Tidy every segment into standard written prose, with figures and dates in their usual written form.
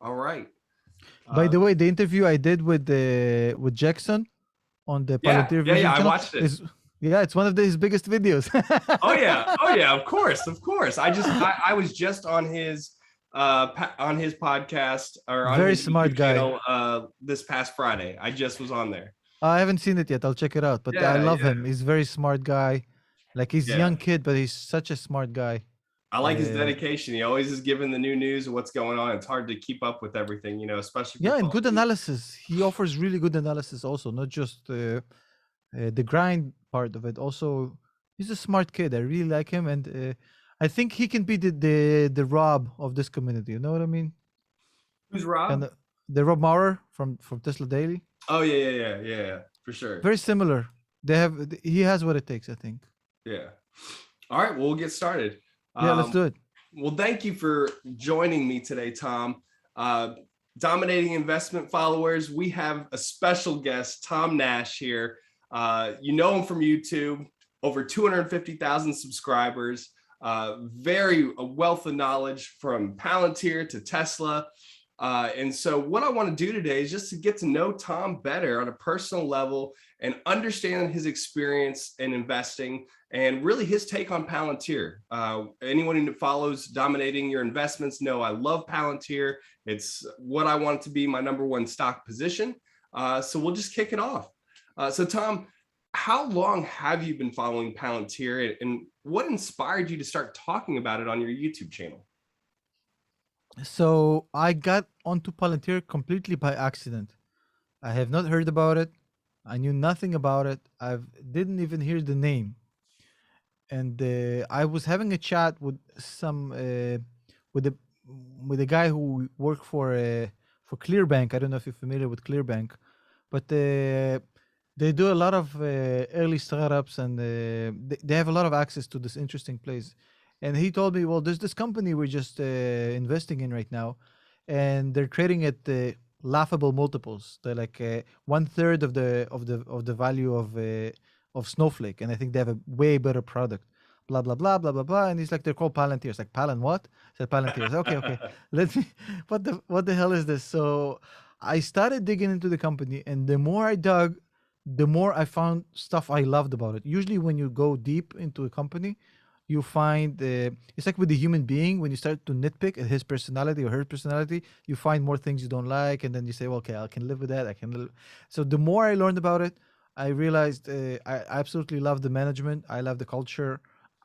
All right. By the way, the interview I did with Jackson on the Palantir Vision I channel watched it. It's one of his biggest videos. Oh yeah, of course. I was just on his podcast or on Very his smart YouTube guy. channel this past Friday. I just was on there. I haven't seen it yet. I'll check it out. But I love him. He's a very smart guy. Like he's a young kid, but he's such a smart guy. I like his dedication. He always is giving the new news of what's going on. It's hard to keep up with everything, especially. And good analysis. He offers really good analysis also, not just the grind part of it. Also, he's a smart kid. I really like him, and I think he can be the Rob of this community. You know what I mean? Who's Rob? And the Rob Maurer from Tesla Daily. Oh yeah, for sure. Very similar. He has what it takes, I think. Yeah. All right, well, we'll get started. Let's do it. Well, thank you for joining me today, Tom. Dominating investment followers, we have a special guest, Tom Nash here. You know him from YouTube, over 250,000 subscribers, a wealth of knowledge from Palantir to Tesla. And so what I want to do today is just to get to know Tom better on a personal level and understand his experience in investing and really his take on Palantir. Anyone who follows Dominating Your Investments know I love Palantir. It's what I want it to be my number one stock position. So we'll just kick it off. So Tom, how long have you been following Palantir, and what inspired you to start talking about it on your YouTube channel? So I got onto Palantir completely by accident. I have not heard about it. I knew nothing about it. I didn't even hear the name. And I was having a chat with with a guy who worked for Clearbank. I don't know if you're familiar with Clearbank, but they do a lot of early startups, and they have a lot of access to this interesting place. And he told me, well, there's this company we're just investing in right now, and they're trading at laughable multiples. They're like 1/3 of the value of Snowflake, and I think they have a way better product. Blah blah blah blah blah blah. And he's like, they're called Palantir. It's like, Palan what? I said Palantir. I said, okay. Let me. What the hell is this? So I started digging into the company, and the more I dug, the more I found stuff I loved about it. Usually, when you go deep into a company, you find it's like with the human being. When you start to nitpick at his personality or her personality, you find more things you don't like, and then you say, well, okay, I can live with that. So the more I learned about it, I realized I absolutely love the management. I love the culture.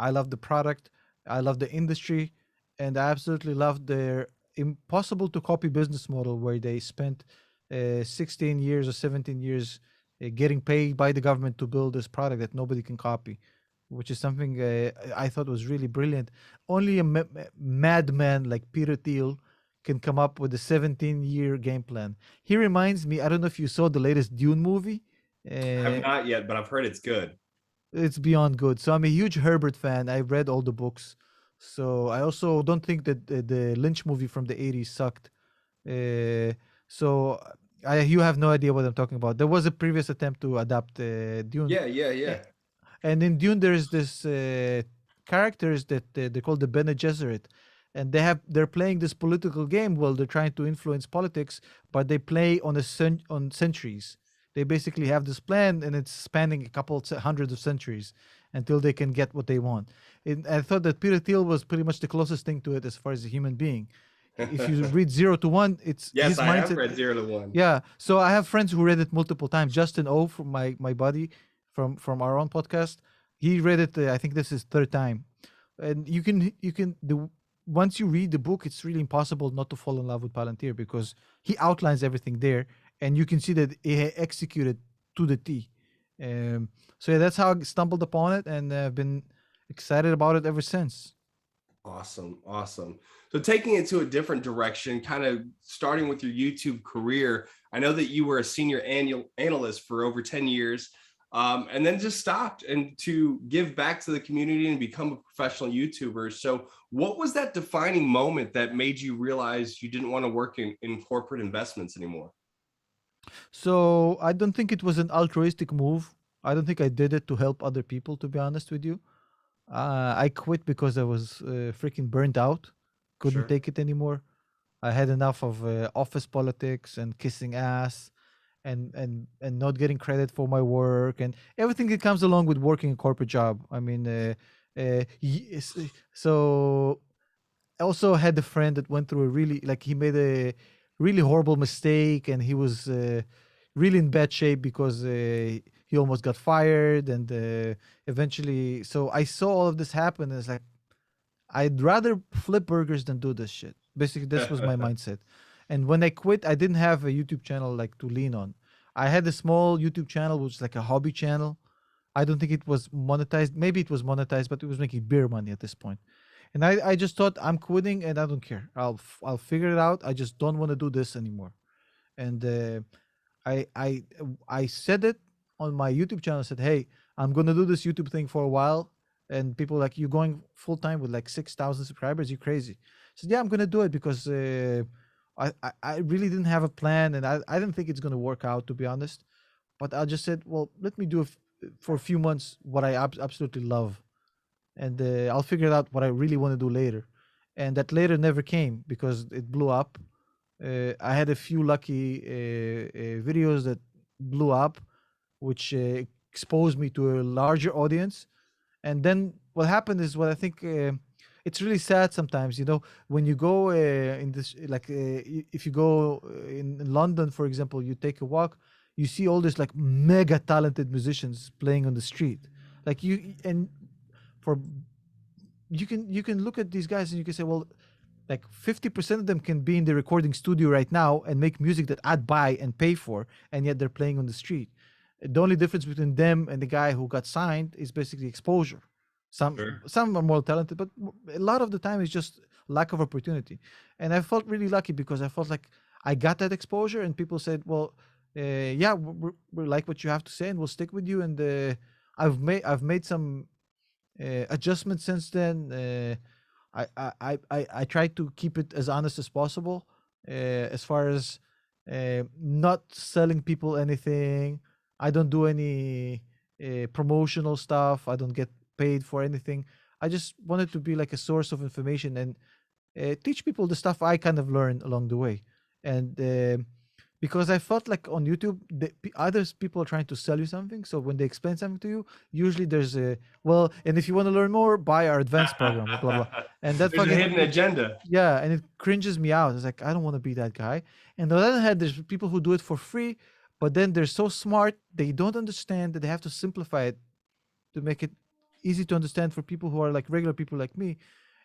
I love the product. I love the industry, and I absolutely love their impossible to copy business model, where they spent 16 years or 17 years getting paid by the government to build this product that nobody can copy, which is something I thought was really brilliant. Only a madman like Peter Thiel can come up with a 17-year game plan. He reminds me, I don't know if you saw the latest Dune movie. I have not yet, but I've heard it's good. It's beyond good. So I'm a huge Herbert fan. I read all the books. So I also don't think that the Lynch movie from the 80s sucked. You have no idea what I'm talking about. There was a previous attempt to adapt Dune. Yeah. And in Dune, there's this characters that they call the Bene Gesserit, and they're playing this political game. Well, they're trying to influence politics, but they play on on centuries. They basically have this plan, and it's spanning a couple hundreds of centuries until they can get what they want. I thought that Peter Thiel was pretty much the closest thing to it as far as a human being. If you read 0 to 1, it's yes, his I mindset. have read 0 to 1. Yeah, so I have friends who read it multiple times. Justin O from my buddy from our own podcast, he read it. I think this is third time, and once you read the book, it's really impossible not to fall in love with Palantir, because he outlines everything there, and you can see that he executed to the T. So that's how I stumbled upon it, and I've been excited about it ever since. Awesome. So taking it to a different direction, kind of starting with your YouTube career, I know that you were a senior analyst for over 10 years, and then just stopped and to give back to the community and become a professional YouTuber. So what was that defining moment that made you realize you didn't want to work in corporate investments anymore? So I don't think it was an altruistic move. I don't think I did it to help other people, to be honest with you. I quit because I was freaking burnt out. Couldn't take it anymore. I had enough of office politics and kissing ass and not getting credit for my work and everything that comes along with working a corporate job. I mean, so I also had a friend that went through a really like he made a really horrible mistake and he was really in bad shape because he almost got fired and eventually. So I saw all of this happen and it's like I'd rather flip burgers than do this shit. Basically, this was my mindset. And when I quit, I didn't have a YouTube channel like to lean on. I had a small YouTube channel, which is like a hobby channel. I don't think it was monetized. Maybe it was monetized, but it was making beer money at this point. And I just thought I'm quitting and I don't care. I'll figure it out. I just don't want to do this anymore. And I I I said it on my YouTube channel. I said, "Hey, I'm gonna do this YouTube thing for a while." And people like, "You going full time with like 6,000 subscribers? You crazy?" I said, "Yeah, I'm gonna do it because I really didn't have a plan and I didn't think it's gonna work out, to be honest. But I just said, well, let me do for a few months what I absolutely love, and I'll figure out what I really want to do later." And that later never came because it blew up. I had a few lucky videos that blew up, which exposed me to a larger audience. And then what happened is what I think it's really sad sometimes. You know, when you go in this, like if you go in London, for example, you take a walk, you see all these like mega talented musicians playing on the street. Like and for you can look at these guys and you can say, well, like 50% of them can be in the recording studio right now and make music that I'd buy and pay for, and yet they're playing on the street. The only difference between them and the guy who got signed is basically exposure. Sure. Some are more talented, but a lot of the time it's just lack of opportunity. And I felt really lucky because I felt like I got that exposure, and people said, "Well, yeah, we like what you have to say, and we'll stick with you." And I've made some adjustments since then. I try to keep it as honest as possible, as far as not selling people anything. I don't do any promotional stuff. I don't get paid for anything. I just wanted to be like a source of information and teach people the stuff I kind of learned along the way. And because I felt like on YouTube, others people are trying to sell you something. So when they explain something to you, usually there's a, well, and if you want to learn more, buy our advanced program, blah blah blah. And that There's a fucking hidden agenda. yeah, and it cringes me out. It's like I don't want to be that guy. And on the other hand, there's people who do it for free, but then they're so smart they don't understand that they have to simplify it to make it easy to understand for people who are like regular people like me.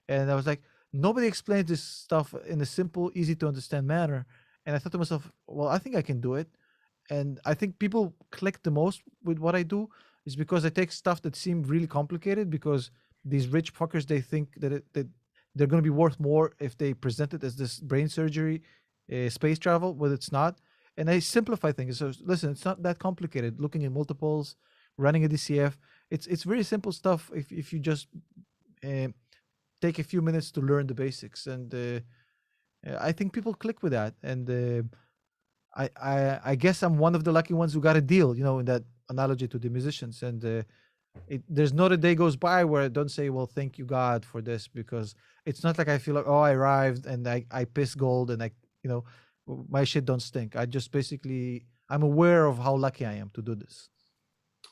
And I was like, nobody explains this stuff in a simple, easy to understand manner. And I thought to myself, well, I think I can do it. And I think people click the most with what I do is because I take stuff that seem really complicated, because these rich fuckers, they think that they're going to be worth more if they present it as this brain surgery, space travel, but it's not. And I simplify things. So listen, it's not that complicated. Looking at multiples, running a DCF, it's very simple stuff if you just uh, take a few minutes to learn the basics. And I think people click with that. And I guess I'm one of the lucky ones who got a deal, in that analogy to the musicians. And there's not a day goes by where I don't say, well, thank you God for this, because it's not like I feel like, oh, I arrived and I piss gold and you know, my shit don't stink. I just basically, I'm aware of how lucky I am to do this.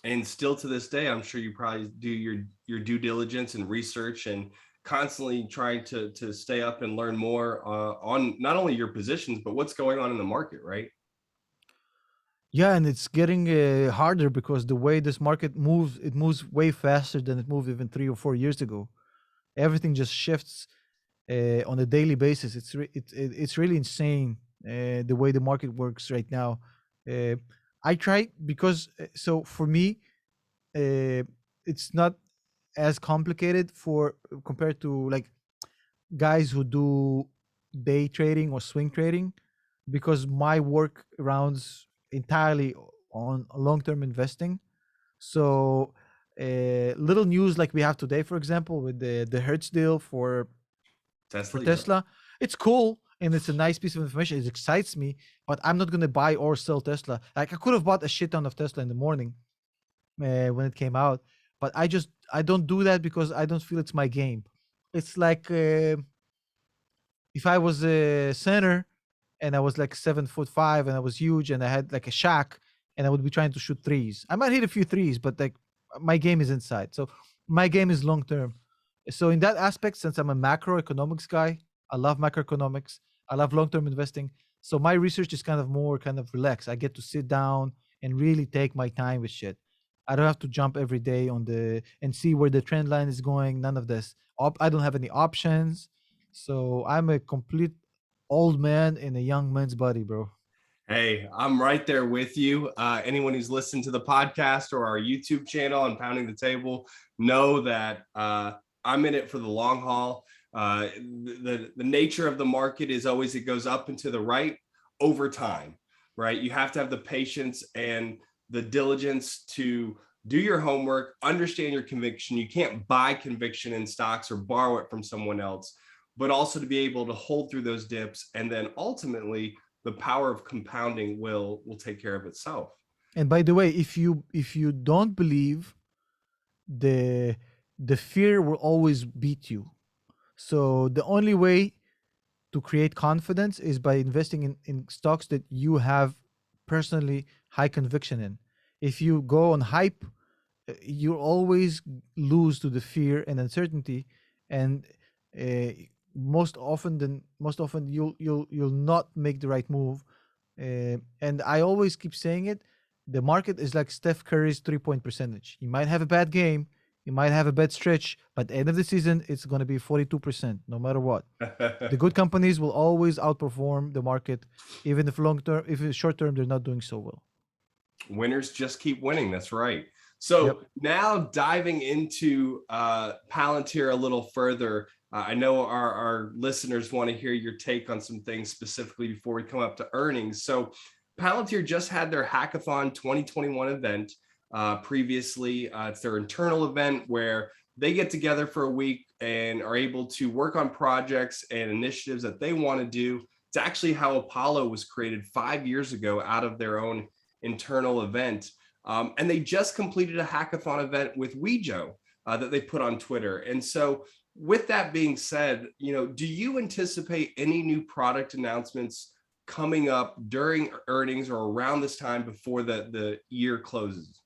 And still to this day, I'm sure you probably do your due diligence and research and constantly trying to stay up and learn more on not only your positions, but what's going on in the market, right? Yeah, and it's getting harder because the way this market moves, it moves way faster than it moved even 3 or 4 years ago. Everything just shifts on a daily basis. It's really insane the way the market works right now. Uh, I try because so for me, it's not as complicated for compared to like guys who do day trading or swing trading, because my work rounds entirely on long-term investing. So little news like we have today, for example, with the Hertz deal for Tesla, yeah. Tesla, it's cool and it's a nice piece of information. It excites me, but I'm not gonna buy or sell Tesla. Like I could have bought a shit ton of Tesla in the morning when it came out, but I don't do that because I don't feel it's my game. It's like if I was a center and I was like 7'5" and I was huge and I had like a shack and I would be trying to shoot threes, I might hit a few threes, but like my game is inside. So my game is long term. So in that aspect, since I'm a macroeconomics guy, I love macroeconomics. I love long term investing. So my research is kind of more kind of relaxed. I get to sit down and really take my time with shit. I don't have to jump every day on the and see where the trend line is going. None of this. I don't have any options. So I'm a complete old man in a young man's body, bro. Hey, I'm right there with you. Anyone who's listened to the podcast or our YouTube channel and Pounding the Table know that I'm in it for the long haul. The nature of the market is always it goes up and to the right over time, right? You have to have the patience and the diligence to do your homework, understand your conviction. You can't buy conviction in stocks or borrow it from someone else, but also to be able to hold through those dips and then ultimately the power of compounding will take care of itself. And by the way, if you don't believe, the fear will always beat you. So the only way to create confidence is by investing in stocks that you have personally high conviction in. If you go on hype, you always lose to the fear and uncertainty, and uh, most often you'll not make the right move. And I always keep saying it: the market is like Steph Curry's 3-point percentage. He might have a bad game, he might have a bad stretch, but at the end of the season, it's going to be 42%, no matter what. The good companies will always outperform the market, even if short term they're not doing so well. Winners just keep winning. That's right. So Yep. now diving into Palantir a little further, I know our listeners want to hear your take on some things specifically before we come up to earnings. So Palantir just had their Hackathon 2021 event previously. It's their internal event where they get together for a week and are able to work on projects and initiatives that they want to do. It's actually how Apollo was created 5 years ago out of their own internal event. And they just completed a hackathon event with Wejo that they put on Twitter. And so with that being said, do you anticipate any new product announcements coming up during earnings or around this time before the year closes?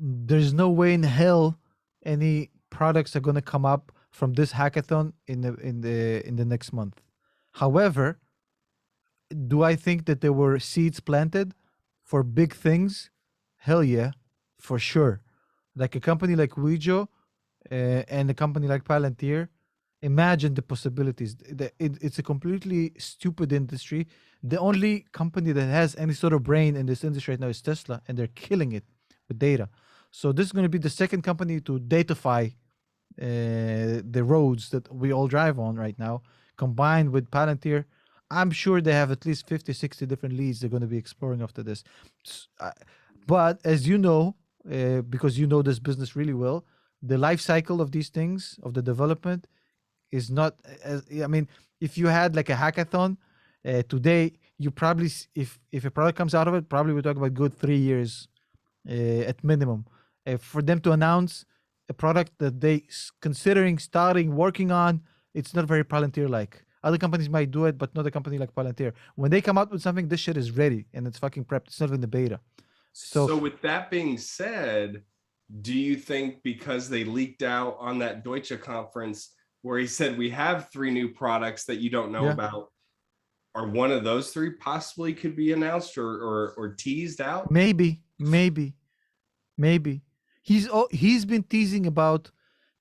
There's no way in hell any products are going to come up from this hackathon in the next month. However, do I think that there were seeds planted for big things? Hell yeah, for sure. Like a company like Wejo and a company like Palantir, imagine the possibilities. It's a completely stupid industry. The only company that has any sort of brain in this industry right now is Tesla, and they're killing it with data. So this is going to be the second company to datafy the roads that we all drive on right now, combined with Palantir. I'm sure they have at least 50, 60 different leads they're going to be exploring after this. But as you know, because you know this business really well, the life cycle of these things, of the development, is not as, I mean, if you had like a hackathon today, you probably, if a product comes out of it, probably we're talking about good 3 years at minimum. For them to announce a product that they considering starting working on, it's not very Palantir-like. Other companies might do it, but not a company like Palantir. When they come out with something, this shit is ready and it's fucking prepped. It's not in the beta. So with that being said, do you think because they leaked out on that Deutsche conference where he said we have 3 new products that you don't know about, or one of those 3 possibly could be announced or teased out? Maybe. He's been teasing about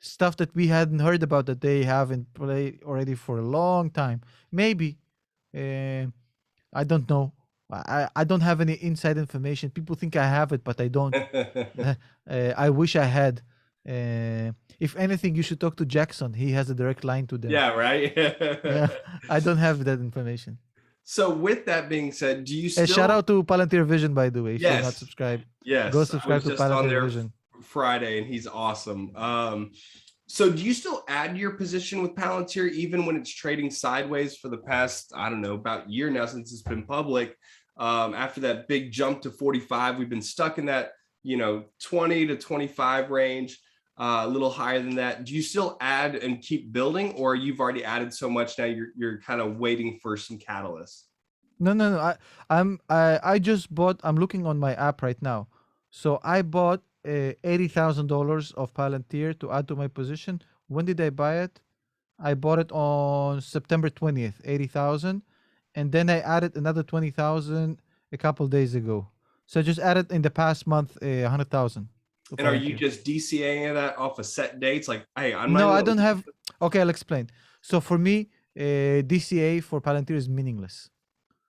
stuff that we hadn't heard about that they have in play already for a long time. Maybe. I don't know. I don't have any inside information. People think I have it, but I don't. I wish I had. If anything, you should talk to Jackson. He has a direct line to them. Yeah, right. I don't have that information. So with that being said, do you still... shout out to Palantir Vision, by the way. If you're not subscribed, go subscribe to Palantir Vision. Friday, and he's awesome. So do you still add your position with Palantir even when it's trading sideways for the past, I don't know, about year now since it's been public? After that big jump to 45, we've been stuck in that 20 to 25 range. a little higher than that. Do you still add and keep building, or you've already added so much now you're kind of waiting for some catalysts? No. I just bought. I'm looking on my app right now. So I bought $80,000 of Palantir to add to my position. When did I buy it? I bought it on September 20th, 80,000, and then I added another 20,000 a couple days ago. So I just added in the past month 100,000 to And are you Palantir. just DCAing that off of set dates? Like, hey, I'm not No, I even don't have. Okay, I'll explain. So for me, DCA for Palantir is meaningless.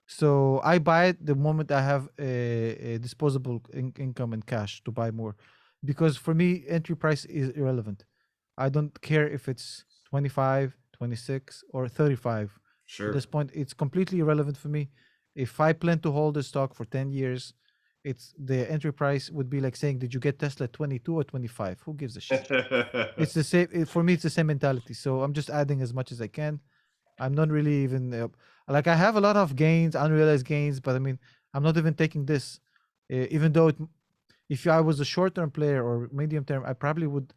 So I buy it the moment I have a disposable income and cash to buy more, because for me entry price is irrelevant. I don't care if it's 25, 26, or 35. At sure. this point, it's completely irrelevant for me. If I plan to hold the stock for 10 years, it's the entry price would be like saying, did you get Tesla at 22 or 25? Who gives a shit? It's the same for me. It's the same mentality. So I'm just adding as much as I can. I'm not really even like I have a lot of gains, unrealized gains, but I mean I'm not even taking this. Even though if I was a short-term player or medium-term, I probably would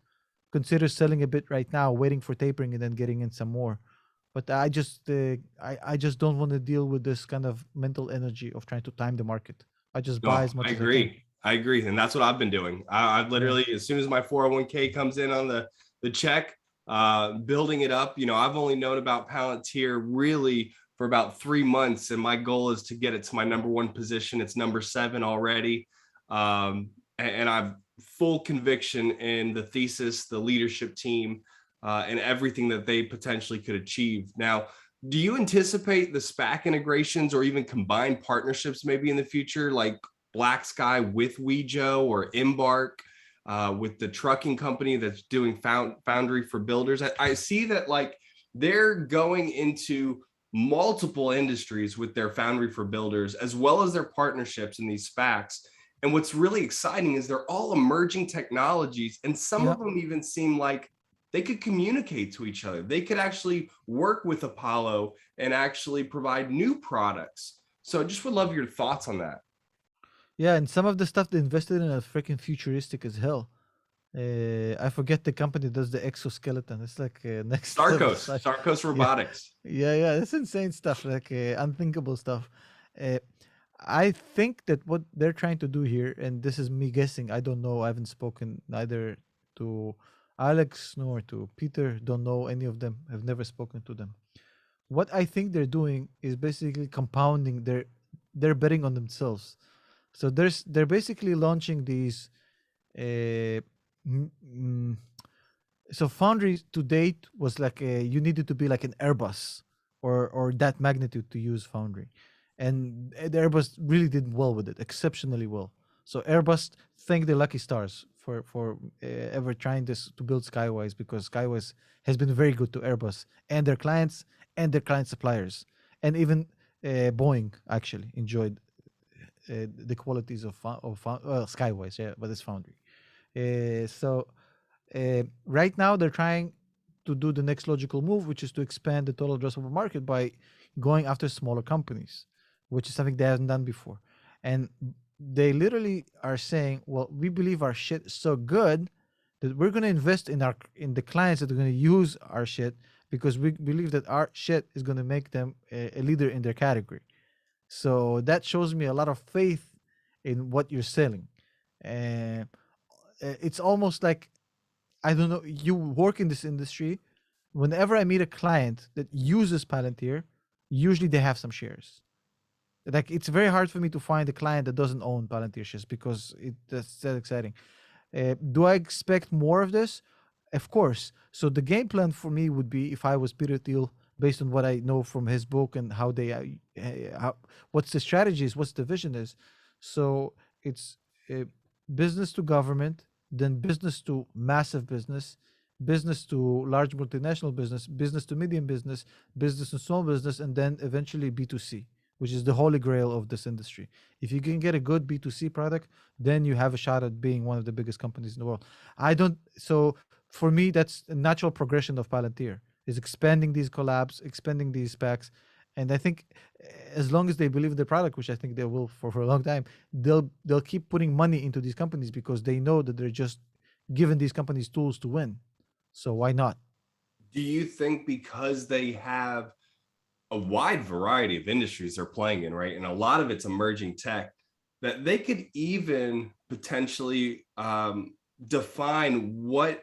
consider selling a bit right now, waiting for tapering and then getting in some more. But I just don't want to deal with this kind of mental energy of trying to time the market. I just buy No, as much I as I can. agree. I agree. And that's what I've been doing. I've Yeah. literally, as soon as my 401k comes in on the check, building it up. I've only known about Palantir really for about 3 months. And my goal is to get it to my number one position. It's number 7 already. And I've full conviction in the thesis, the leadership team, and everything that they potentially could achieve. Now, do you anticipate the SPAC integrations or even combined partnerships maybe in the future, like Black Sky with Wejo or Embark with the trucking company that's doing Foundry for Builders? I see that like they're going into multiple industries with their Foundry for Builders, as well as their partnerships in these SPACs. And what's really exciting is they're all emerging technologies, and some Yeah. of them even seem like they could communicate to each other. They could actually work with Apollo and actually provide new products. So I just would love your thoughts on that. Yeah, and some of the stuff they invested in are freaking futuristic as hell. I forget the company that does the exoskeleton. It's like next level stuff. Sarcos Yeah, Robotics. yeah. It's insane stuff, like unthinkable stuff. Uh, I think that what they're trying to do here, and this is me guessing, I don't know. I haven't spoken neither to Alex nor to Peter. Don't know any of them. I've never spoken to them. What I think they're doing is basically compounding. They're betting on themselves. So they're basically launching these uh, mm, mm, so Foundry to date was like you needed to be like an Airbus or that magnitude to use Foundry, and the Airbus really did well with it, exceptionally well. So Airbus thank the lucky stars for ever trying this to build Skywise, because Skywise has been very good to Airbus and their client suppliers, and even Boeing actually enjoyed the qualities of Skywise, yeah, but it's Foundry. Right now, they're trying to do the next logical move, which is to expand the total addressable market by going after smaller companies, which is something they haven't done before. And they literally are saying, "Well, we believe our shit is so good that we're going to invest in the clients that are going to use our shit, because we believe that our shit is going to make them a leader in their category." So that shows me a lot of faith in what you're selling. And it's almost like, I don't know, you work in this industry. Whenever I meet a client that uses Palantir, usually they have some shares. Like it's very hard for me to find a client that doesn't own Palantir shares, because that's that exciting. Do I expect more of this? Of course. So the game plan for me would be, if I was Peter Thiel, based on what I know from his book and how they, what's the strategies, what's the vision is. So it's uh, business to government, then business to massive business, business to large multinational business, business to medium business, business to small business, and then eventually B2C, which is the holy grail of this industry. If you can get a good B2C product, then you have a shot at being one of the biggest companies in the world. I don't, so for me, that's a natural progression of Palantir, is expanding these collabs, expanding these packs. And I think as long as they believe in the product, which I think they will for a long time, they'll keep putting money into these companies, because they know that they're just given these companies tools to win. So why not? Do you think because they have a wide variety of industries they're playing in, right, and a lot of it's emerging tech, that they could even potentially define what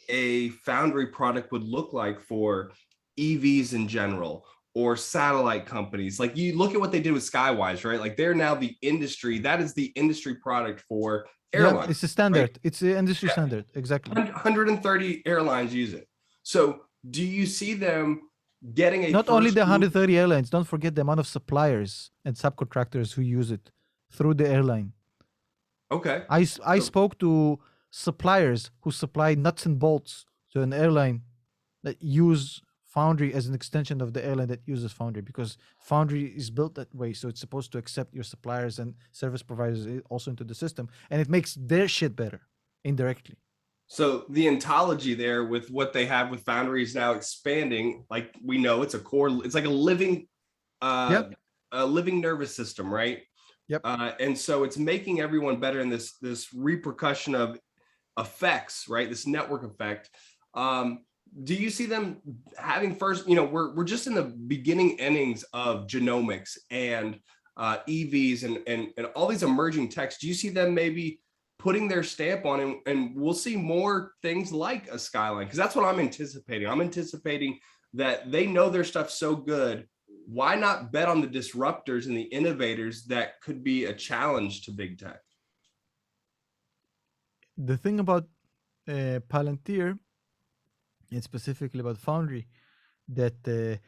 a foundry product would look like for EVs in general or satellite companies? Like, you look at what they did with Skywise, right? Like, they're now the industry, that is the industry product for Yeah, airlines, it's a standard. right? It's the industry Yeah. standard. Exactly. 130 airlines use it. So do you see them getting a Not only first the move? 130 airlines, don't forget the amount of suppliers and subcontractors who use it through the airline. Okay. I So, spoke to suppliers who supply nuts and bolts to an airline that use Foundry as an extension of the airline that uses Foundry, because Foundry is built that way. So it's supposed to accept your suppliers and service providers also into the system, and it makes their shit better indirectly. so the ontology there with what they have with Foundry is now expanding. Like, we know it's a core, it's like Yep. a living nervous system, right? Yep. And so it's making everyone better in this repercussion of effects, right? This network effect. Do you see them having first, we're just in the beginning innings of genomics and EVs and all these emerging techs. Do you see them maybe putting their stamp on it, and we'll see more things like a Skyline? Because that's what I'm anticipating. I'm anticipating that they know their stuff so good. Why not bet on the disruptors and the innovators that could be a challenge to big tech? The thing about Palantir, and specifically about Foundry, that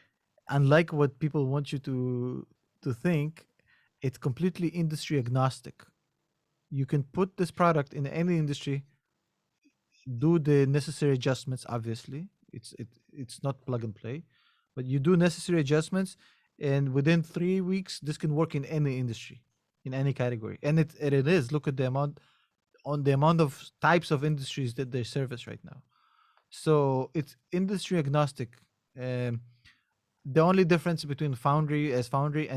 unlike what people want you to think, it's completely industry agnostic. You can put this product in any industry, do the necessary adjustments. Obviously, it's not plug and play, but you do necessary adjustments, and within 3 weeks, this can work in any industry, in any category. And it is. Look at the amount of types of industries that they service right now. So it's industry agnostic. Um, the only difference between Foundry and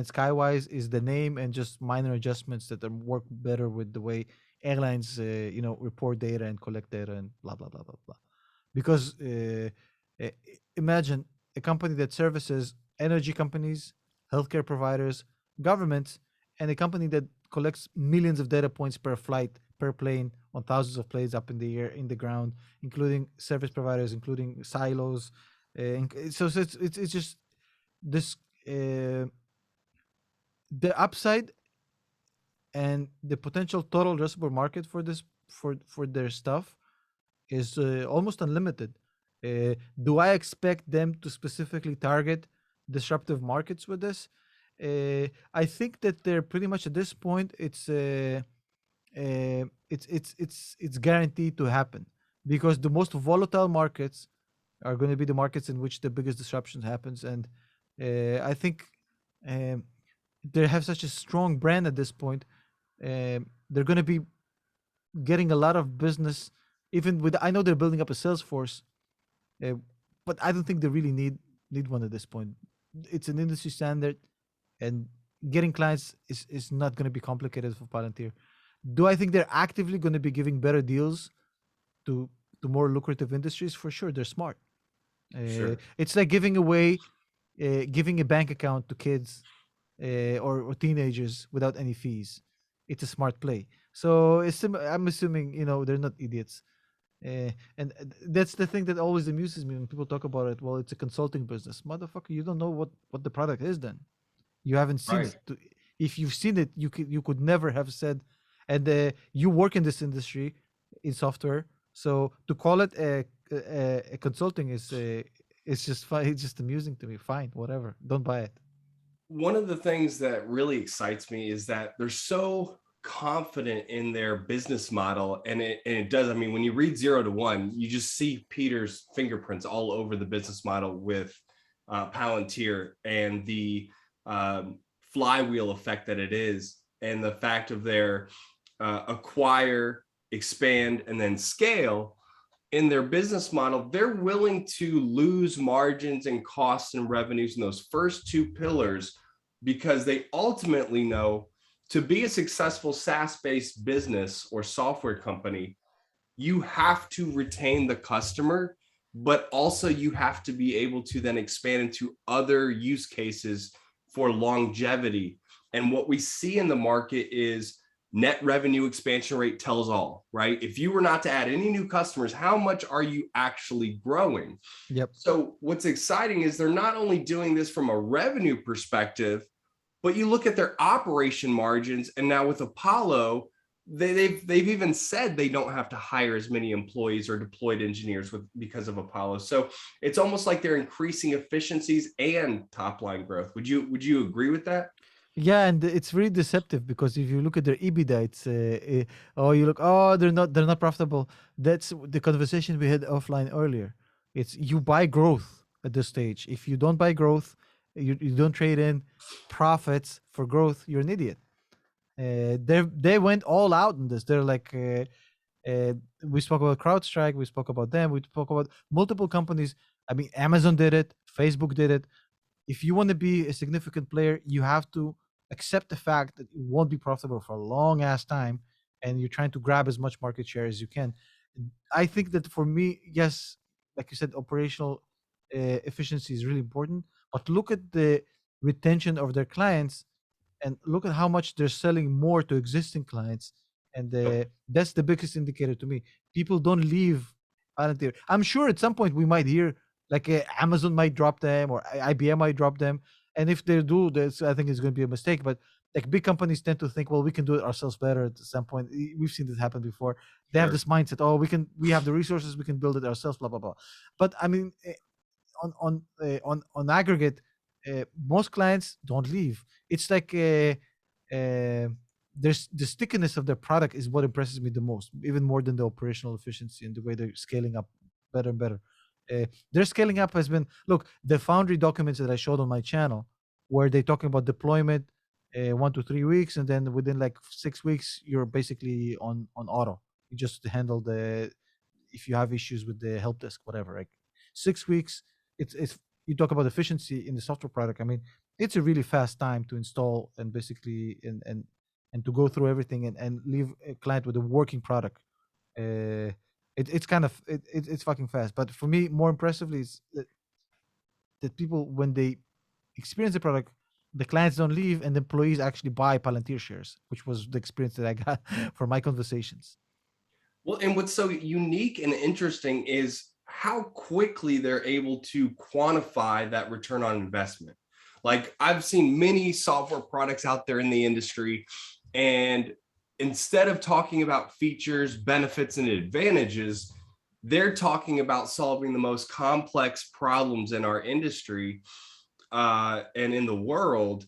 Skywise is the name and just minor adjustments that work better with the way airlines, report data and collect data and blah blah blah blah blah. Because uh, imagine a company that services energy companies, healthcare providers, governments, and a company that collects millions of data points per flight, per plane, on thousands of planes up in the air, in the ground, including service providers, including silos. So it's just this the upside and the potential total addressable market for this for their stuff is almost unlimited. Do I expect them to specifically target disruptive markets with this? I think that they're pretty much at this point. It's guaranteed to happen, because the most volatile markets are going to be the markets in which the biggest disruption happens, and I think um, they have such a strong brand at this point. They're going to be getting a lot of business, even with. I know they're building up a sales force, uh, but I don't think they really need one at this point. It's an industry standard, and getting clients is not going to be complicated for Palantir. Do I think they're actively going to be giving better deals to more lucrative industries? For sure, they're smart. Sure. It's like giving a bank account to kids or teenagers without any fees. It's a smart play. So I'm assuming they're not idiots. And that's the thing that always amuses me when people talk about it. Well, it's a consulting business, motherfucker. You don't know what the product is. Then you haven't seen Right. it. If you've seen it, you could never have said. And you work in this industry in software, so to call it a consulting is it's just fine. It's just amusing to me. Fine, whatever. Don't buy it. One of the things that really excites me is that they're so confident in their business model, and it does. I mean, when you read 0 to 1, you just see Peter's fingerprints all over the business model with Palantir, and the flywheel effect that it is, and the fact of their acquire, expand, and then scale. In their business model, they're willing to lose margins and costs and revenues in those first two pillars, because they ultimately know to be a successful SaaS-based business or software company, you have to retain the customer, but also you have to be able to then expand into other use cases for longevity. And what we see in the market is net revenue expansion rate tells all, right? If you were not to add any new customers, how much are you actually growing? Yep. So what's exciting is they're not only doing this from a revenue perspective, but you look at their operation margins, and now with Apollo, they've even said they don't have to hire as many employees or deployed engineers because of Apollo. So it's almost like they're increasing efficiencies and top line growth. Would you agree with that? Yeah, and it's really deceptive because if you look at their EBITDA, it's oh, you look, oh, they're not profitable. That's the conversation we had offline earlier. It's you buy growth at this stage. If you don't buy growth, you don't trade in profits for growth, you're an idiot. They went all out in this. They're like, we spoke about CrowdStrike, we spoke about them, we spoke about multiple companies. I mean, Amazon did it, Facebook did it. If you want to be a significant player, you have to accept the fact that it won't be profitable for a long ass time, and you're trying to grab as much market share as you can. I think that for me, yes, like you said, operational efficiency is really important. But look at the retention of their clients, and look at how much they're selling more to existing clients, and that's the biggest indicator to me. People don't leave Palantir. I'm sure at some point we might hear like Amazon might drop them or IBM might drop them, and if they do, this I think it's going to be a mistake. But like big companies tend to think, well, we can do it ourselves better at some point. We've seen this happen before. They have Sure. this mindset, oh, we have the resources, we can build it ourselves, blah blah blah. But I mean, on aggregate, most clients don't leave. It's like there's the stickiness of their product is what impresses me the most, even more than the operational efficiency and the way they're scaling up better and better. Their scaling up has been, look, the Foundry documents that I showed on my channel, where they're talking about deployment 1 to 3 weeks, and then within like 6 weeks you're basically on auto. You just handle the, if you have issues with the help desk, whatever, like 6 weeks. It's you talk about efficiency in the software product. I mean, it's a really fast time to install and basically and to go through everything and leave a client with a working product. It's kind of it's fucking fast. But for me, more impressively is that people, when they experience the product, the clients don't leave and the employees actually buy Palantir shares, which was the experience that I got for my conversations. Well, and what's so unique and interesting is how quickly they're able to quantify that return on investment. Like I've seen many software products out there in the industry, and instead of talking about features, benefits, and advantages, they're talking about solving the most complex problems in our industry and in the world,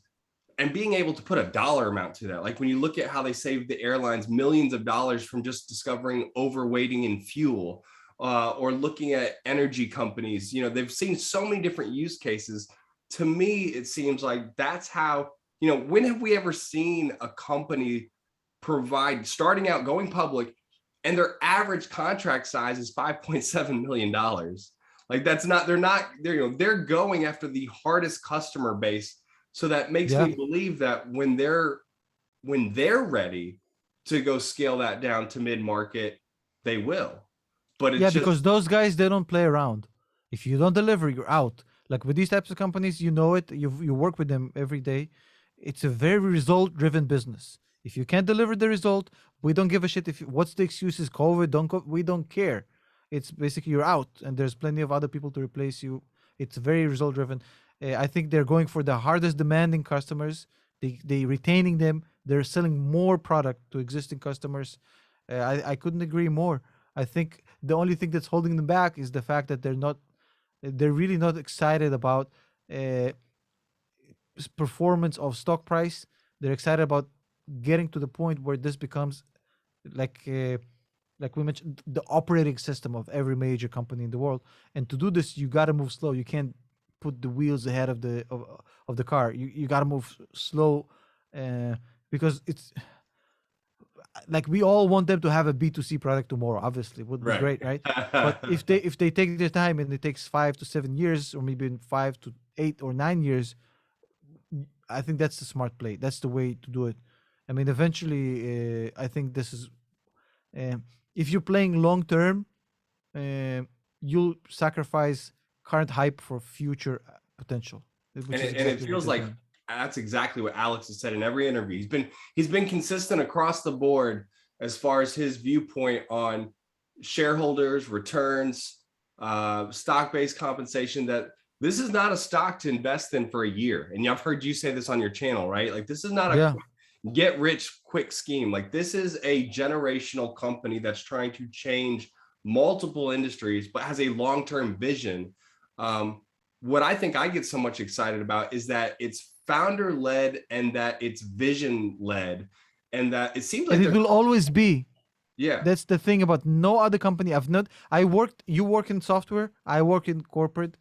and being able to put a dollar amount to that. Like when you look at how they saved the airlines millions of dollars from just discovering overweighting in fuel, or looking at energy companies, they've seen so many different use cases. To me, it seems like that's how, when have we ever seen a company provide, starting out, going public, and their average contract size is $5.7 million. Like that's not, they're going after the hardest customer base. So that makes Yeah. me believe that when they're ready to go scale that down to mid-market, they will. But Yeah, it's just because those guys, they don't play around. If you don't deliver, you're out. Like with these types of companies, you know it. You work with them every day. It's a very result-driven business. If you can't deliver the result, we don't give a shit. If what's the excuse is COVID, we don't care. It's basically you're out, and there's plenty of other people to replace you. It's very result-driven. I think they're going for the hardest demanding customers. They retaining them. They're selling more product to existing customers. I couldn't agree more. I think the only thing that's holding them back is the fact that they're really not excited about uh, performance of stock price. They're excited about getting to the point where this becomes like like we mentioned, the operating system of every major company in the world. And to do this, you got to move slow. You can't put the wheels ahead of the car. You got to move slow, because it's like we all want them to have a B2C product tomorrow. Obviously, would be right. great, right? But if they take their time and it takes 5 to 7 years, or maybe in 5 to 8 or 9 years, I think that's the smart play. That's the way to do it. I mean, eventually, I think this is. if you're playing long term, you'll sacrifice current hype for future potential, which is And it exactly what feels they're like doing. that's exactly what Alex has said in every interview. He's been consistent across the board as far as his viewpoint on shareholders, returns, stock-based compensation, that this is not a stock to invest in for a year. And I've heard you say this on your channel, right? Like, this is not a Yeah. get rich quick scheme. Like, this is a generational company that's trying to change multiple industries, but has a long-term vision. What I think I get so much excited about is that it's founder led and that it's vision led, and that it seems like And it will always be. yeah, That's the thing about no other company. You work in software, I work in corporate.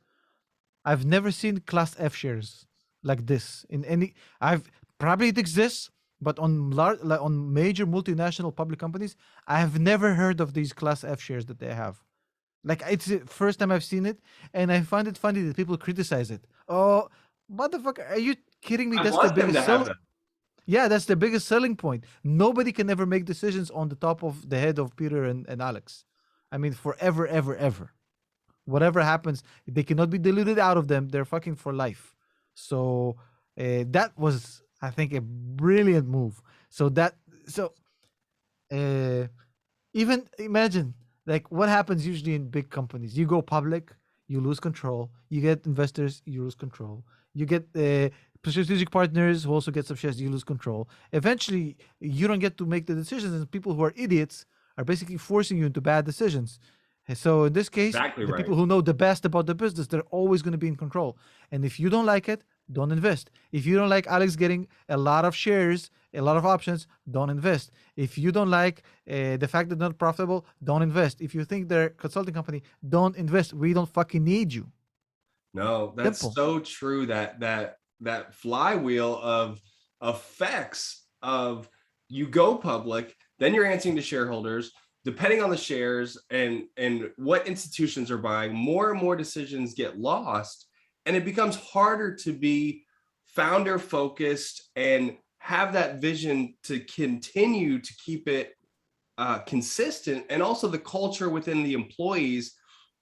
I've never seen class F shares like this in any. I've probably it exists, but on large, like on major multinational public companies, I have never heard of these class F shares that they have. Like, it's the first time I've seen it, and I find it funny that people criticize it. Oh, motherfucker, are you kidding me? I That's the want them to biggest have sell. that. Yeah, that's the biggest selling point. Nobody can ever make decisions on the top of the head of Peter and Alex. I mean, forever, ever, ever. Whatever happens, they cannot be diluted out of them. They're fucking for life. So that was, I think, a brilliant move. So uh, even imagine, like, what happens usually in big companies. You go public, you lose control. You get investors, you lose control. You get strategic partners who also get some shares, you lose control. Eventually, you don't get to make the decisions, and people who are idiots are basically forcing you into bad decisions. So in this case, Exactly the right. people who know the best about the business, they're always going to be in control. And if you don't like it, don't invest. If you don't like Alex getting a lot of shares, a lot of options, don't invest. If you don't like the fact that they're not profitable, don't invest. If you think they're a consulting company, don't invest. We don't fucking need you. No, that's Simple. so true. That flywheel of effects of you go public, then you're answering to shareholders. Depending on the shares and what institutions are buying, more and more decisions get lost, and it becomes harder to be founder focused and have that vision to continue to keep it consistent, and also the culture within the employees,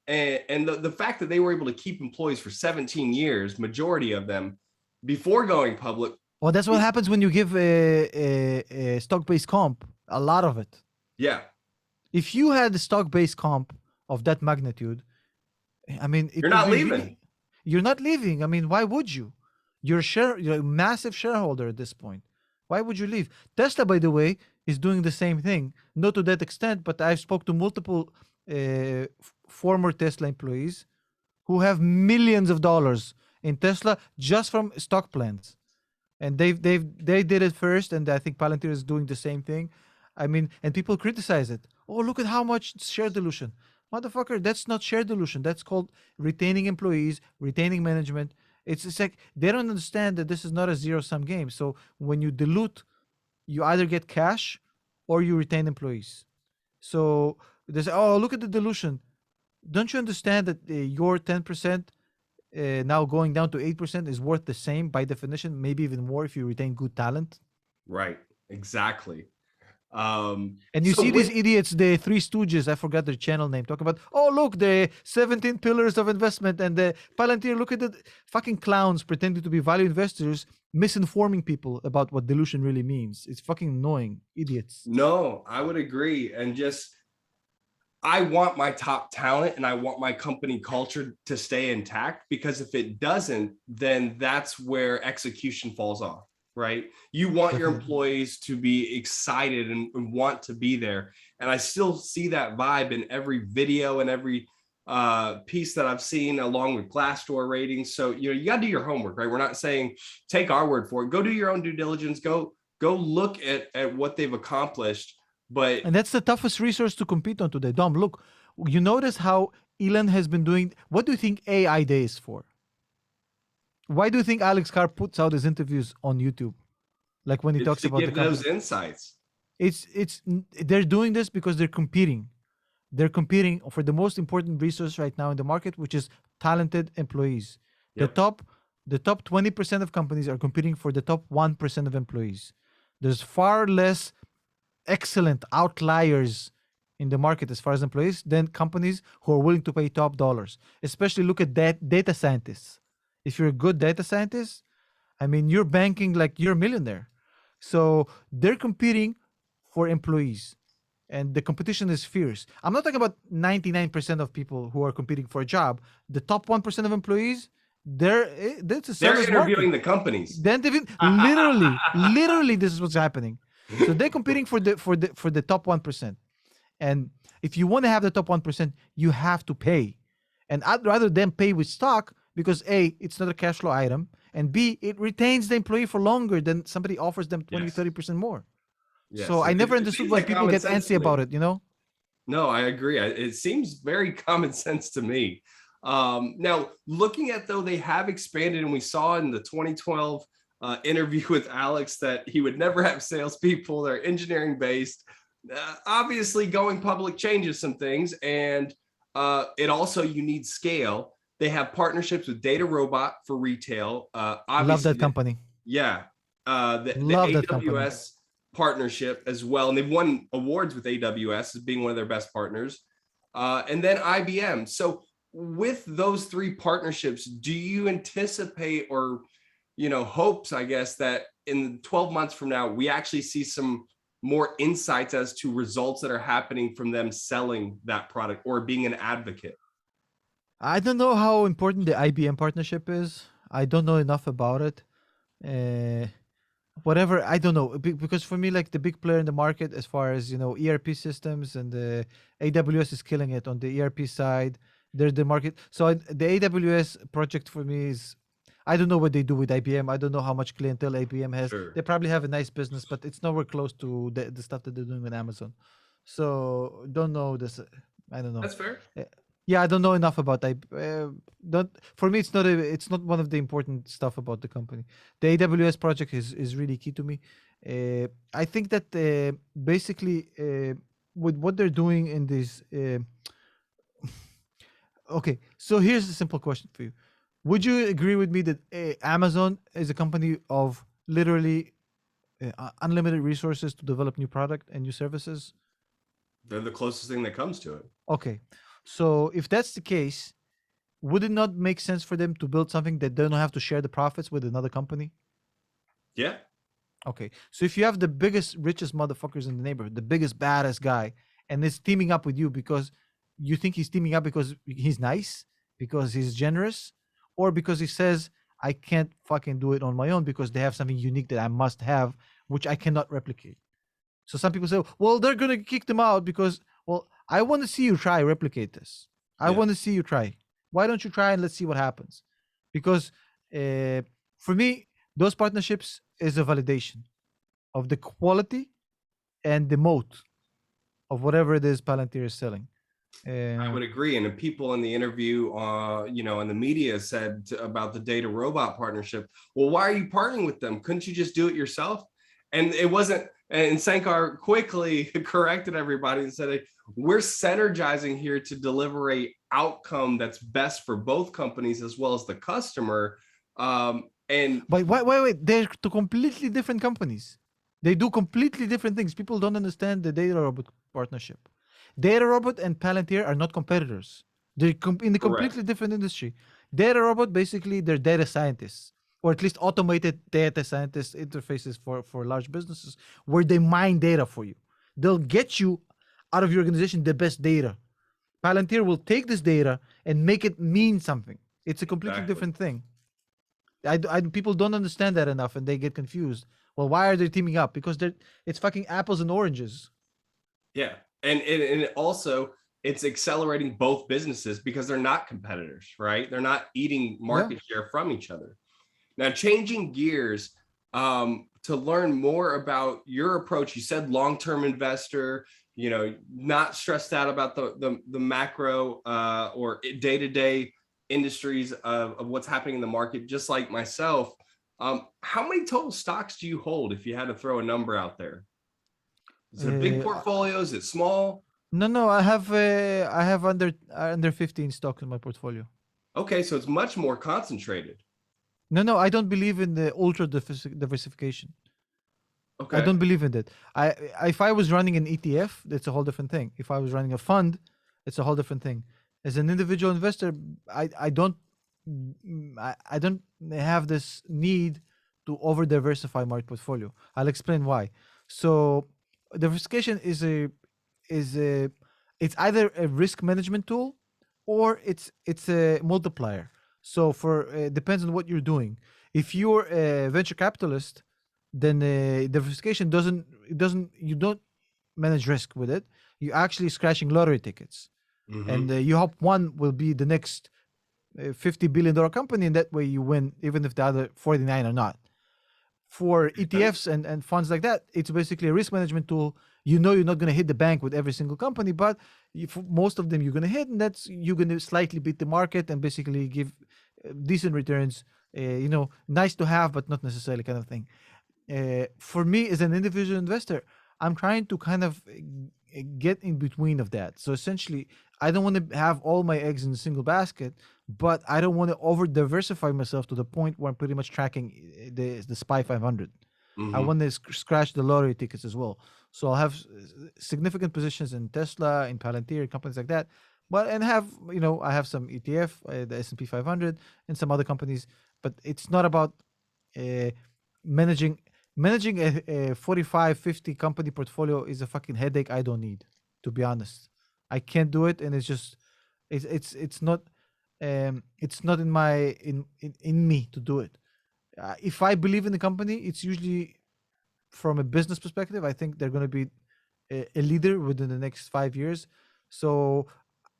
and the fact that they were able to keep employees for 17 years, majority of them, before going public. Well, that's what happens when you give a stock-based comp, a lot of it. Yeah, If you had a stock-based comp of that magnitude, I mean, it you're would not be leaving. really, you're not leaving. I mean, why would you? You're a massive shareholder at this point. Why would you leave? Tesla, by the way, is doing the same thing. Not to that extent, but I've spoke to multiple former Tesla employees who have millions of dollars in Tesla just from stock plans, and they did it first, and I think Palantir is doing the same thing. I mean, and people criticize it. Oh, look at how much share dilution. Motherfucker, that's not share dilution. That's called retaining employees, retaining management. It's like they don't understand that this is not a zero-sum game. So when you dilute, you either get cash or you retain employees. So they say, oh, look at the dilution. Don't you understand that your 10% now going down to 8% is worth the same by definition, maybe even more if you retain good talent? Right, exactly. And you So see these with idiots, the Three Stooges, I forgot their channel name, talk about, oh, look, the 17 pillars of investment and the Palantir, look at the fucking clowns pretending to be value investors, misinforming people about what dilution really means. It's fucking annoying. Idiots. no, I would agree. And just, I want my top talent and I want my company culture to stay intact, because if it doesn't, then that's where execution falls off, right? You want your Definitely. employees to be excited and want to be there. And I still see that vibe in every video and every piece that I've seen, along with Glassdoor ratings. So, you got to do your homework, right? We're not saying take our word for it. Go do your own due diligence. Go look at what they've accomplished. But And that's the toughest resource to compete on today. Dom, look, you notice how Elon has been doing. What do you think AI Day is for? Why do you think Alex Carr puts out his interviews on YouTube? Like when he it's talks to about the give company. those insights. It's they're doing this because they're competing. They're competing for the most important resource right now in the market, which is talented employees. Yep. The top 20% of companies are competing for the top 1% of employees. There's far less excellent outliers in the market as far as employees than companies who are willing to pay top dollars. Especially look at that data scientists. If you're a good data scientist, I mean, you're banking like you're a millionaire. So they're competing for employees, and the competition is fierce. I'm not talking about 99% of people who are competing for a job. The top 1% of employees, that's a They're seller's interviewing market. the companies. Then literally, this is what's happening. So they're competing for the top 1%. And if you want to have the top 1%, you have to pay. And I'd rather them pay with stock because A, it's not a cash flow item, and B, it retains the employee for longer than somebody offers them 20, Yes. 30% more. Yes. So I never understood seems why like people common get sense antsy to me. about it, you know? No, I agree. It seems very common sense to me. Now, looking at though, they have expanded, and we saw in the 2012 interview with Alex that he would never have salespeople. They're engineering based. Obviously, going public changes some things, and it also you need scale. They have partnerships with DataRobot for retail. Obviously, Love that company. Yeah, the Love that company. AWS partnership as well, and they've won awards with AWS as being one of their best partners, and then IBM. So with those three partnerships, do you anticipate or hopes, I guess, that in 12 months from now we actually see some more insights as to results that are happening from them selling that product or being an advocate? I don't know how important the IBM partnership is. I don't know enough about it. Whatever, I don't know, because for me, like the big player in the market as far as ERP systems, and the AWS is killing it on the ERP side. They're the market. So the AWS project for me is, I don't know what they do with IBM. I don't know how much clientele IBM has. Sure. They probably have a nice business, but it's nowhere close to the stuff that they're doing with Amazon. So don't know this. I don't know. That's fair. Yeah, I don't know enough about don't for me. It's not one of the important stuff about the company. The AWS project is really key to me. I think that basically with what they're doing in this. Okay, so here's a simple question for you: would you agree with me that Amazon is a company of literally unlimited resources to develop new product and new services? They're the closest thing that comes to it. Okay. So if that's the case, would it not make sense for them to build something that they don't have to share the profits with another company? Yeah. Okay. So if you have the biggest, richest motherfuckers in the neighborhood, the biggest, baddest guy, and is teaming up with you because you think he's teaming up because he's nice, because he's generous, or because he says, I can't fucking do it on my own because they have something unique that I must have, which I cannot replicate. So some people say, well, they're going to kick them out because, well, I want to see you try replicate this. I want to see you try. Why don't you try and let's see what happens? Because for me, those partnerships is a validation of the quality and the moat of whatever it is Palantir is selling. I would agree. And the people in the interview, in the media said about the DataRobot partnership, well, why are you partnering with them? Couldn't you just do it yourself? And it wasn't, and Sankar quickly corrected everybody and said, we're synergizing here to deliver a outcome that's best for both companies as well as the customer. But wait, they're two completely different companies. They do completely different things. People don't understand the DataRobot partnership. DataRobot and Palantir are not competitors. They're in a completely different industry. DataRobot, basically, they're data scientists, or at least automated data scientist interfaces for large businesses where they mine data for you. They'll get you out of your organization the best data. Palantir will take this data and make it mean something. It's a completely different thing. People don't understand that enough, and they get confused. Well, why are they teaming up? Because it's fucking apples and oranges. Yeah, and also it's accelerating both businesses because they're not competitors, right? They're not eating market share from each other. Now, changing gears to learn more about your approach. You said long-term investor, not stressed out about the macro or day-to-day industries of what's happening in the market, just like myself. How many total stocks do you hold if you had to throw a number out there? Is it a big portfolio? Is it small? No, I have under 15 stocks in my portfolio. Okay, so it's much more concentrated. No, I don't believe in the ultra diversification. I Okay. don't believe in that. If I was running an ETF, that's a whole different thing. If I was running a fund, it's a whole different thing. As an individual investor, I don't I don't have this need to over diversify my portfolio. I'll explain why. So diversification is a it's either a risk management tool or it's a multiplier. So for depends on what you're doing. If you're a venture capitalist, then diversification doesn't you don't manage risk with it. You're actually scratching lottery tickets, and Mm-hmm. you hope one will be the next $50 billion company, and that way you win, even if the other 49 are not. For ETFs and funds like that, it's basically a risk management tool. You know you're not going to hit the bank with every single company, but for most of them you're going to hit, and that's you're going to slightly beat the market and basically give decent returns. Nice to have, but not necessarily kind of thing. For me as an individual investor, I'm trying to kind of get in between of that. So essentially, I don't want to have all my eggs in a single basket, but I don't want to over diversify myself to the point where I'm pretty much tracking the SPY 500. I Mm-hmm. want to scratch the lottery tickets as well. So I'll have significant positions in Tesla, in Palantir, companies like that. But and have I have some ETF, the S&P 500, and some other companies. But it's not about uh, managing managing a 45 50 company portfolio is a fucking headache I don't need, to be honest. I can't do it, and it's just it's not in my in me to do it. If I believe in the company, it's usually from a business perspective. I think they're going to be a leader within the next 5 years. So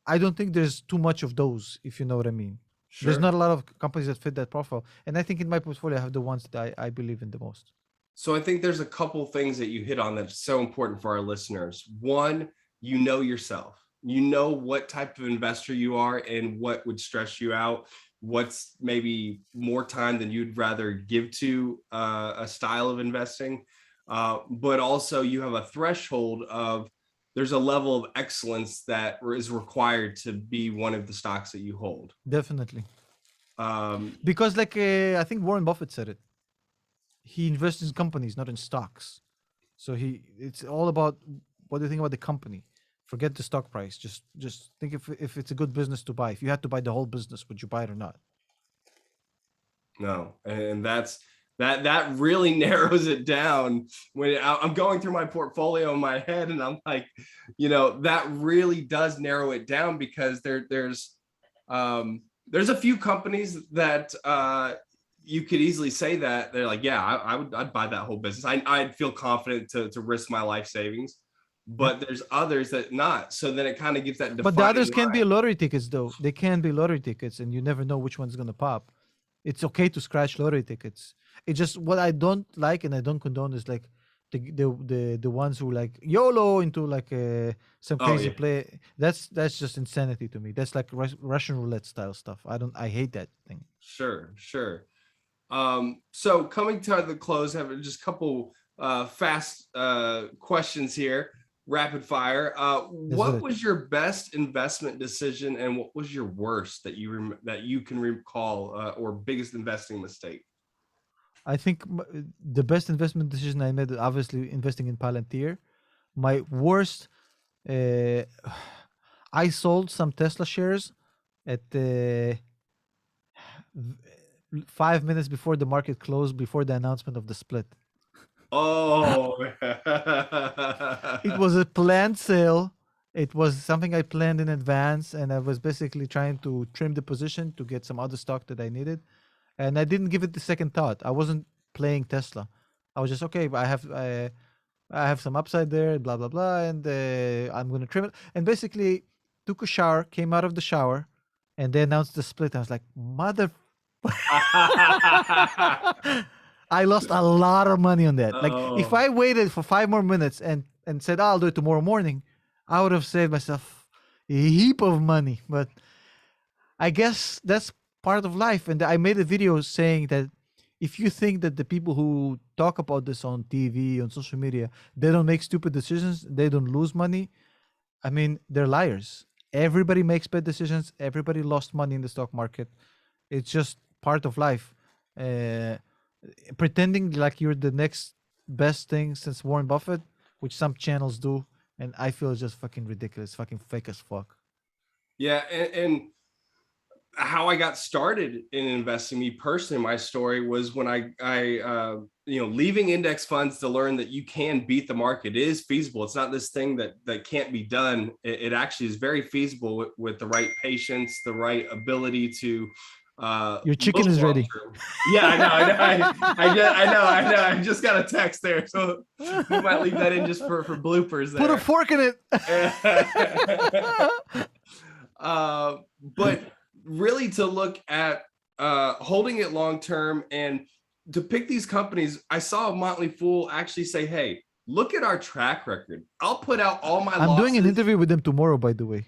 I don't think there's too much of those, if you know what I mean. There's Sure. not a lot of companies that fit that profile, and I think in my portfolio I have the ones that I believe in the most. So I think there's a couple things that you hit on that's so important for our listeners. One, you know yourself. You know what type of investor you are and what would stress you out. What's maybe more time than you'd rather give to a style of investing. But also you have a threshold of there's a level of excellence that is required to be one of the stocks that you hold. Definitely. Um, Because like I think Warren Buffett said it. He invests in companies, not in stocks. So it's all about what do you think about the company. Forget the stock price. Just think if it's a good business to buy. If you had to buy the whole business, would you buy it or not? No, and that really narrows it down. When I'm going through my portfolio in my head, and I'm like, that really does narrow it down because there's a few companies that you could easily say that they're like, yeah, I'd buy that whole business. I'd feel confident to risk my life savings, Yeah. but there's others that not. So then it kind of gives that But the defining others can be line. lottery tickets, though. They can be lottery tickets, and you never know which one's gonna pop. It's okay to scratch lottery tickets. It's just what I don't like and I don't condone is like the ones who like YOLO into like some Oh crazy yeah, play. That's just insanity to me. That's like Russian roulette style stuff. I hate that thing. sure, sure. So coming to the close, have just a couple fast questions here, rapid fire. Let's do What it. was your best investment decision, and what was your worst that you can recall, or biggest investing mistake? I think the best investment decision I made, obviously, investing in Palantir. My worst, uh, I sold some Tesla shares at 5 minutes before the market closed, before the announcement of the split. Oh, It was a planned sale. It was something I planned in advance, and I was basically trying to trim the position to get some other stock that I needed. And I didn't give it the second thought. I wasn't playing Tesla. I was just okay. But I have some upside there, blah blah blah, and I'm gonna trim it. And basically, took a shower, came out of the shower, and they announced the split. I was like, mother. I lost a lot of money on that. Like, if oh, I waited for 5 more minutes and said, I'll do it tomorrow morning, I would have saved myself a heap of money. But I guess that's part of life. And I made a video saying that if you think that the people who talk about this on TV, on social media, they don't make stupid decisions, they don't lose money, I mean, they're liars. Everybody makes bad decisions. Everybody lost money in the stock market. It's just part of life. Uh, Pretending like you're the next best thing since Warren Buffett, which some channels do, and I feel it's just fucking ridiculous, fucking fake as fuck. Yeah, and how I got started in investing, me personally, my story was when I leaving index funds to learn that you can beat the market. It is feasible. It's not this thing that can't be done. It actually is very feasible with the right patience, the right ability to Your chicken is ready. Yeah, I know. I know. I just got a text there, so we might leave that in just for bloopers there. Put a fork in it. But really to look at holding it long term and to pick these companies. I saw Motley Fool actually say, hey, look at our track record. I'll put out all my I'm losses. doing an interview with them tomorrow, by the way.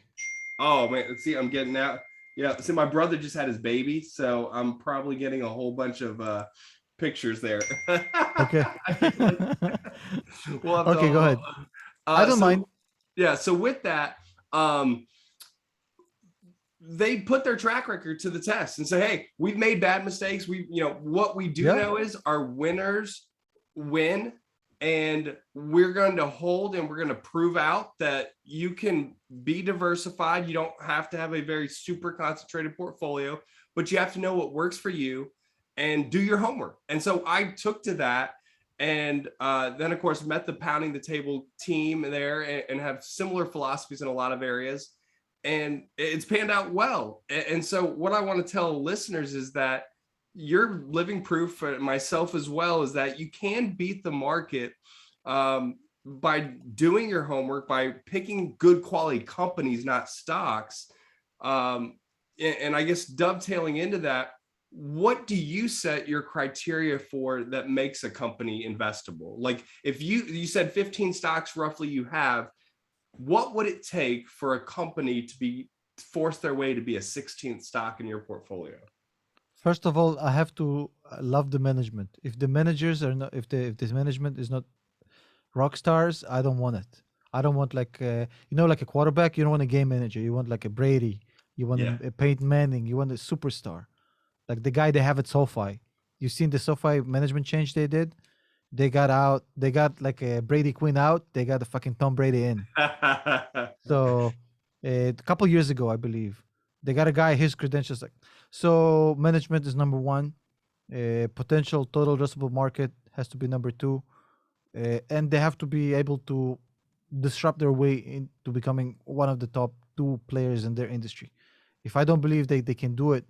Oh man, see, I'm getting out. Yeah, see, my brother just had his baby, so I'm probably getting a whole bunch of pictures there. Okay. Okay, go ahead. I don't mind. Yeah, so with that, they put their track record to the test and say, hey, we've made bad mistakes. What we do know is our winners win, and we're going to hold and we're going to prove out that you can be diversified. You don't have to have a very super concentrated portfolio, but you have to know what works for you and do your homework. And so I took to that, and then of course met the Pounding the Table team there and have similar philosophies in a lot of areas. And it's panned out well. And so what I want to tell listeners is that you're living proof, for myself as well, is that you can beat the market by doing your homework, by picking good quality companies, not stocks. And I guess dovetailing into that, what do you set your criteria for that makes a company investable? Like if you said 15 stocks roughly you have, what would it take for a company to be forced their way to be a 16th stock in your portfolio? First of all, I have to love the management. If the managers are not, if this management is not rock stars, I don't want it. I don't want like like a quarterback. You don't want a game manager. You want like a Brady. You want a Peyton Manning. You want a superstar, like the guy they have at SoFi. You've seen the SoFi management change they did. They got out. They got like a Brady Quinn out. They got the fucking Tom Brady in. So a couple years ago, I believe, they got a guy. His credentials like so. Management is number one. Potential total addressable market has to be number two, and they have to be able to disrupt their way into becoming one of the top two players in their industry. If I don't believe they can do it,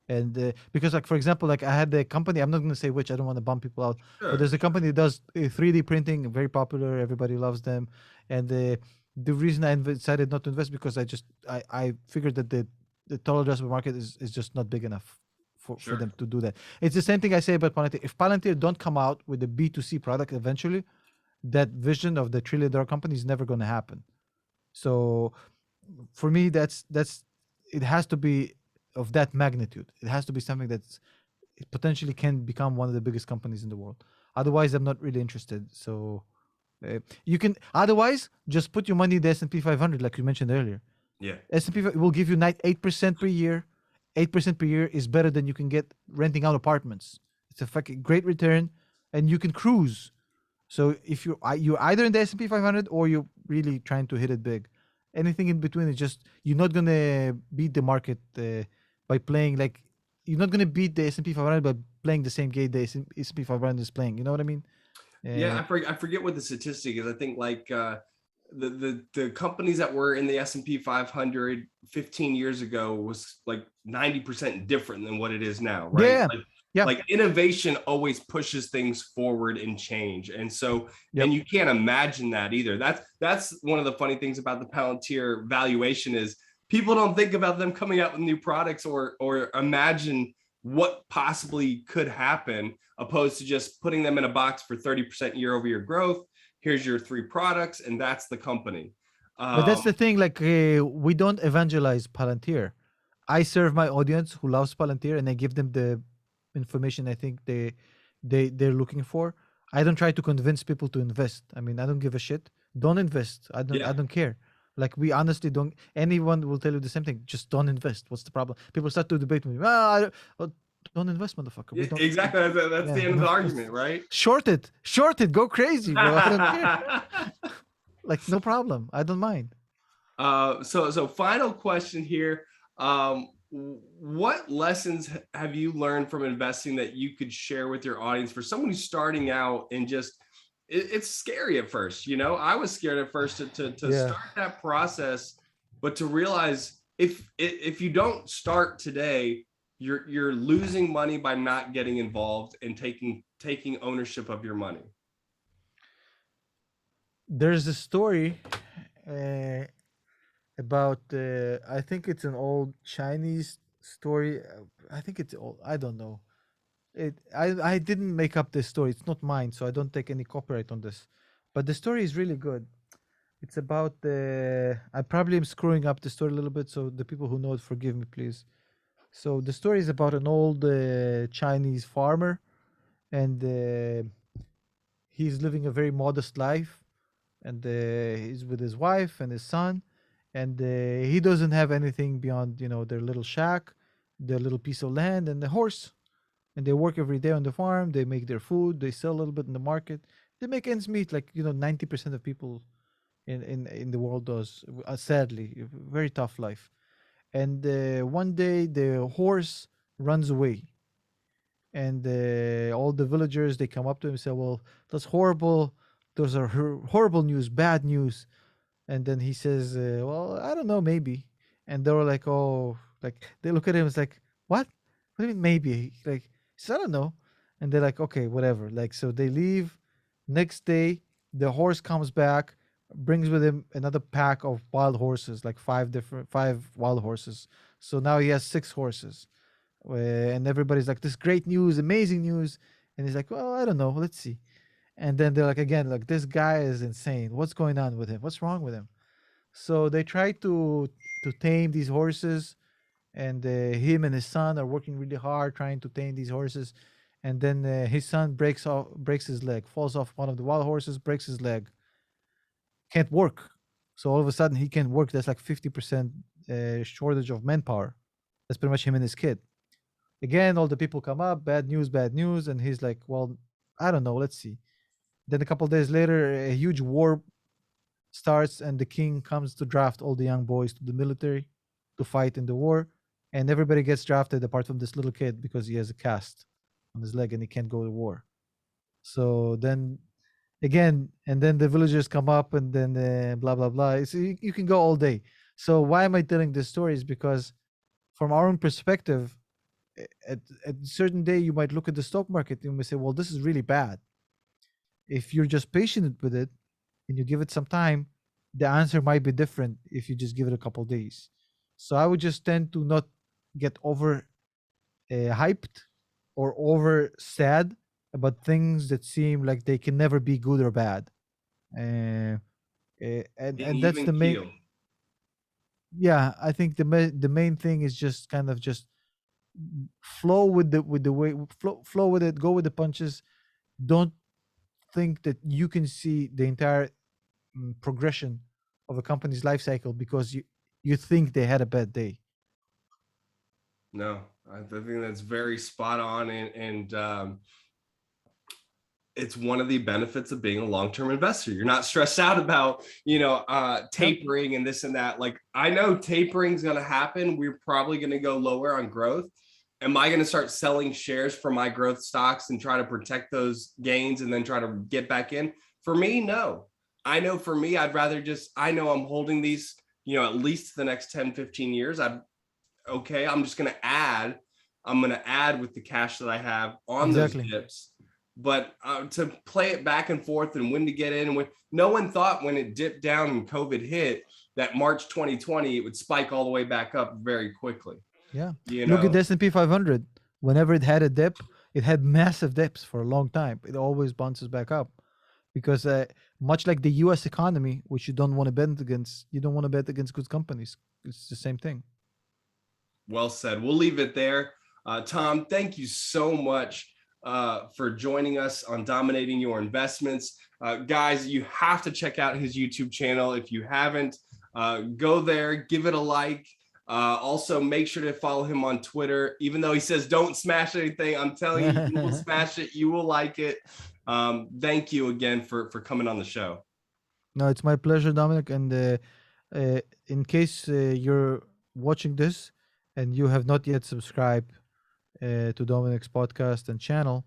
and because like for example, like I had a company, I'm not going to say which, I don't want to bump people out, but there's a company that does 3D printing, very popular, everybody loves them, and the reason I decided not to invest because I figured that the total addressable market is just not big enough for them to do that. It's the same thing I say about Palantir. If Palantir don't come out with a B2C product eventually, that vision of the $1 trillion company is never going to happen. So for me, that's it has to be of that magnitude. It has to be something that's it potentially can become one of the biggest companies in the world. Otherwise, I'm not really interested. So you can otherwise just put your money in the S&P 500, like you mentioned earlier. Yeah, S&P will give you 8% per year. 8% per year is better than you can get renting out apartments. It's a fucking great return, and you can cruise. So if you're either in the S&P 500 or you're really trying to hit it big, anything in between is just you're not gonna beat the market by playing like you're not gonna beat the S&P 500 by playing the same game the S&P 500 is playing. You know what I mean? Yeah, I forget what the statistic is. I think like the companies that were in the S&P 500 15 years ago was like 90% different than what it is now, right? Yeah. Like innovation always pushes things forward and change. And so, and you can't imagine that either. That's one of the funny things about the Palantir valuation is people don't think about them coming out with new products or imagine what possibly could happen, opposed to just putting them in a box for 30% year over year growth. Here's your 3 products, and that's the company. But that's the thing, like we don't evangelize Palantir. I serve my audience who loves Palantir, and I give them the information I think they're looking for. I don't try to convince people to invest. I mean, I don't give a shit. Don't invest. I don't care. Like we honestly don't. Anyone will tell you the same thing. Just don't invest. What's the problem? People start to debate with me. Well, don't invest, motherfucker. We don't. Exactly. That's the Yeah, end of the no. argument, right? Short it, go crazy, bro. I don't care. Like, no problem. I don't mind. So final question here. What lessons have you learned from investing that you could share with your audience for someone who's starting out and just it's scary at first, you know? I was scared at first to Yeah. start that process, but to realize if you don't start today, you're losing money by not getting involved and taking ownership of your money. There's a story about I think it's an old Chinese story. I think it's old. I don't know. I didn't make up this story. It's not mine, so I don't take any copyright on this. But the story is really good. It's about I probably am screwing up the story a little bit, so the people who know it, forgive me, please. So the story is about an old Chinese farmer, and he's living a very modest life, and he's with his wife and his son, and he doesn't have anything beyond, you know, their little shack, their little piece of land, and the horse. And they work every day on the farm. They make their food. They sell a little bit in the market. They make ends meet, like, you know, 90% of people in the world does. Sadly, a very tough life. And one day the horse runs away, and all the villagers, they come up to him and say, well, that's horrible. Those are horrible news, bad news. And then he says, well, I don't know, maybe. And they were like, oh, like, they look at him, it's like, what do you mean maybe? Like, he says, I don't know. And they're like, okay, whatever. Like, so they leave. Next day the horse comes back, brings with him another pack of wild horses, like five wild horses. So now he has 6 horses. And everybody's like, this great news, amazing news. And he's like, well, I don't know, let's see. And then they're like, again, like, this guy is insane, what's going on with him, what's wrong with him? So they try to tame these horses, and him and his son are working really hard trying to tame these horses. And then his son breaks his leg, falls off one of the wild horses, breaks his leg, can't work. So all of a sudden he can work. That's like 50% shortage of manpower. That's pretty much him and his kid. Again, all the people come up, bad news, and he's like, well, I don't know, let's see. Then a couple of days later, a huge war starts, and the king comes to draft all the young boys to the military to fight in the war. And everybody gets drafted apart from this little kid because he has a cast on his leg and he can't go to war. So then again, and then the villagers come up, and then blah blah blah. So you can go all day. So why am I telling this story? Is because from our own perspective, at a certain day you might look at the stock market and you may say, well, this is really bad. If you're just patient with it and you give it some time, the answer might be different if you just give it a couple days. So I would just tend to not get over hyped or over sad about things that seem like they can never be good or bad. And that's the main. Keel. Yeah, I think the main thing is just kind of just flow with the way, flow with it, go with the punches. Don't think that you can see the entire progression of a company's life cycle because you think they had a bad day. No, I think that's very spot on, and it's one of the benefits of being a long-term investor. You're not stressed out about, tapering and this and that. Like, I know tapering is going to happen. We're probably going to go lower on growth. Am I going to start selling shares for my growth stocks and try to protect those gains and then try to get back in? For me, no. I know for me, I'd rather I know I'm holding these, at least the next 10, 15 years. I'm just going to add. I'm going to add with the cash that I have on those dips. But to play it back and forth and when to get in, when no one thought when it dipped down and COVID hit that March 2020, it would spike all the way back up very quickly. Yeah. Look at the S&P 500. Whenever it had a dip, it had massive dips for a long time. It always bounces back up because much like the US economy, which you don't want to bet against, you don't want to bet against good companies. It's the same thing. Well said. We'll leave it there. Tom, thank you so much for joining us on Dominating Your Investments. Guys, you have to check out his YouTube channel. If you haven't, go there, give it a like. Also, make sure to follow him on Twitter. Even though he says don't smash anything, I'm telling you, you will smash it. You will like it. Thank you again for coming on the show. No, it's my pleasure, Dominic. And in case you're watching this and you have not yet subscribed to Dominic's podcast and channel,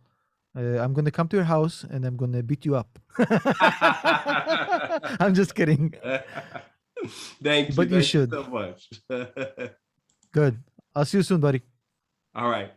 I'm going to come to your house and I'm going to beat you up. I'm just kidding. Thank you. But you should. So much. Good. I'll see you soon, buddy. All right.